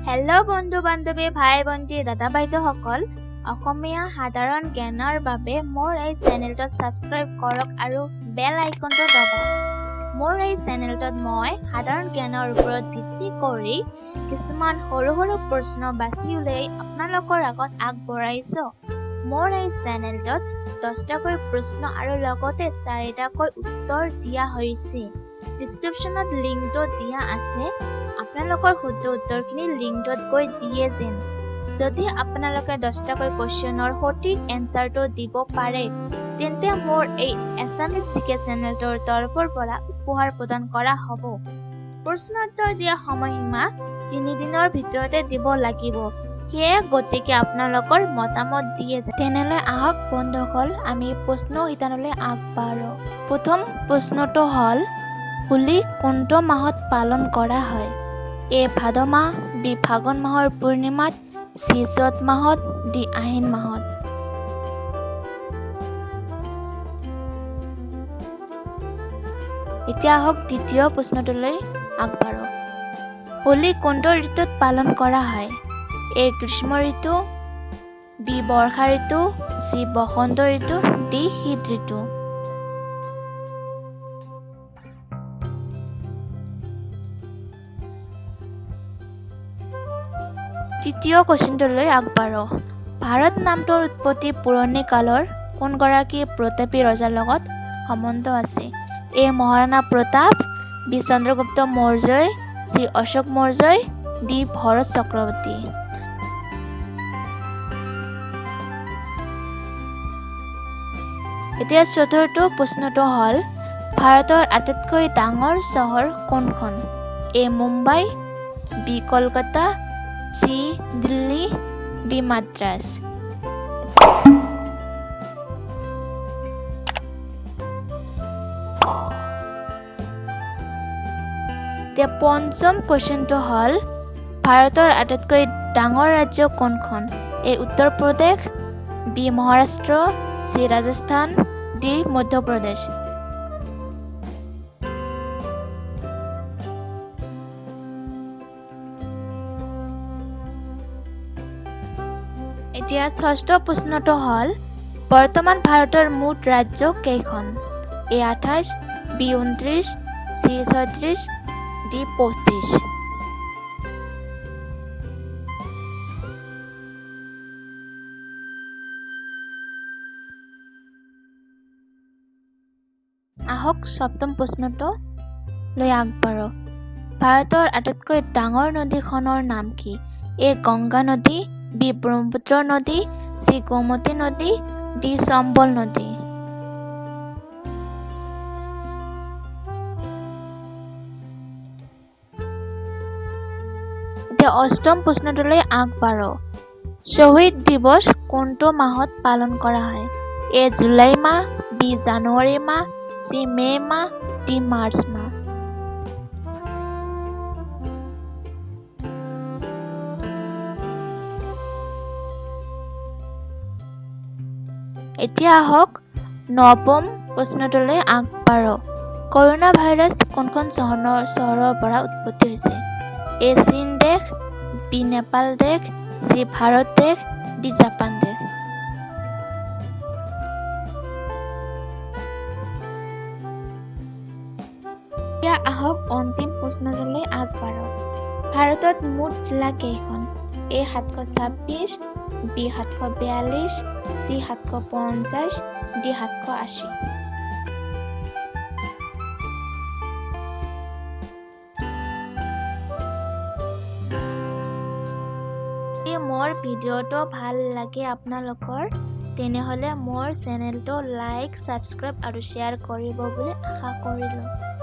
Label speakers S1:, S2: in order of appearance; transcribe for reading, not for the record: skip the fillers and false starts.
S1: hello' বন্ধু বান্ধৱী ভাই ভণ্টি দাদা বাইদেউসকল অসমীয়া সাধাৰণ জ্ঞানৰ বাবে মোৰ এই চেনেলটো ছাবস্ক্ৰাইব কৰক আৰু বেল আইকনটো দবাওক মোৰ এই চেনেলটোত মই সাধাৰণ জ্ঞানৰ ওপৰত ভিত্তি কৰি কিছুমান সৰু সৰু প্ৰশ্ন বাছি উলিয়াই আপোনালোকৰ আগত আগবঢ়াইছোঁ মোৰ এই চেনেলটোত 10টাকৈ প্ৰশ্ন আৰু লগতে 4টাকৈ উত্তৰ দিয়া হৈছে ডিসক্ৰিপশ্যনত লিংকটো দিয়া আছে আপোনালোকৰ শুদ্ধ উত্তৰখিনি লিংকটোত গৈ দিয়ে যেন যদি আপোনালোকে 10টাকৈ কোৱেশ্চনৰ সঠিক এনসাৰটো দিব পাৰে তেন্তে মোৰ এই Assamese GK চেনেলটোৰ তৰফৰ পৰা উপহাৰ প্ৰদান কৰা হ'ব প্ৰশ্ন উত্তৰ দিয়া সময়সীমা 3 দিনৰ ভিতৰতে দিব লাগিব সেয়ে গতিকে আপোনালোকৰ মতামত দিয়ে তেনেহলে আহক বন্ধুসকল আমি প্ৰশ্ন শিতানলৈ আগবাঢ়ো প্ৰথম প্ৰশ্নটো হ'ল হোলী কোনটো মাহত পালন কৰা হয় এ ভাদ মাহ বি ফাগুন মাহৰ পূৰ্ণিমাত চি চত মাহত ডি আহিন মাহত এতিয়া আহক দ্বিতীয় প্ৰশ্নটোলৈ আগবাঢ়ো হোলী কোনটো ঋতুত পালন কৰা হয় এ গ্ৰীষ্ম ঋতু বি বৰ্ষা ঋতু চি বসন্ত ঋতু ডি শীত ঋতু তৃতীয় কোৱেশ্চনটোলৈ আগবাঢ়ো ভাৰত নামটোৰ উৎপত্তি পুৰণি কালৰ কোনগৰাকী প্ৰতাপী ৰজাৰ লগত সম্বন্ধ আছে এ মহাৰাণা প্ৰতাপ বি চন্দ্ৰগুপ্ত মৌৰ্যই চি অশোক মৌৰ্যই ডি ভৰত চক্ৰৱৰ্তী এতিয়া চতুৰ্থ প্ৰশ্নটো হ'ল ভাৰতৰ আটাইতকৈ ডাঙৰ চহৰ কোনখন A Mumbai B Kolkata C Delhi D Madras এতিয়া পঞ্চম কোৱেশ্চনটো হ'ল ভাৰতৰ আটাইতকৈ ডাঙৰ ৰাজ্য কোনখন A Uttar Pradesh B Maharashtra C Rajasthan D Madhya Pradesh এতিয়া ষষ্ঠ প্ৰশ্নটো হ'ল বৰ্তমান ভাৰতৰ মুঠ ৰাজ্য কেইখন এ 28 বি 29 চি 36 ডি 25 আহক সপ্তম প্ৰশ্নটো লৈ আগবাঢ়ো ভাৰতৰ আটাইতকৈ ডাঙৰ নদীখনৰ নাম কি এ গংগা নদী বি ব্ৰহ্মপুত্ৰ নদী চি গোমতী নদী ডি চম্বল নদী এতিয়া অষ্টম প্ৰশ্নটোলৈ আগবাঢ়ো শ্বহীদ দিৱস কোনটো মাহত পালন কৰা হয় এ জুলাই মাহ বি জানুৱাৰী মাহ চি মে মাহ ডি মাৰ্চ মাহ এতিয়া আহক নৱম প্ৰশ্নটোলৈ আগবাঢ়ো কৰোনা ভাইৰাছ কোনখন চহৰৰ পৰা উৎপত্তি হৈছে এ চীন দেশ বি নেপাল দেশ চি ভাৰত দেশ ডি জাপান দেশ এতিয়া আহক অন্তিম প্ৰশ্নটোলৈ আগবাঢ়ো ভাৰতত মুঠ জিলা কেইখন এ 726 বি 742 চি 750 ডি 780 মোৰ ভিডিঅ'টো ভাল লাগে আপোনালোকৰ তেনেহ'লে মোৰ চেনেলটো লাইক ছাবস্ক্ৰাইব আৰু শ্বেয়াৰ কৰিব বুলি আশা কৰিলোঁ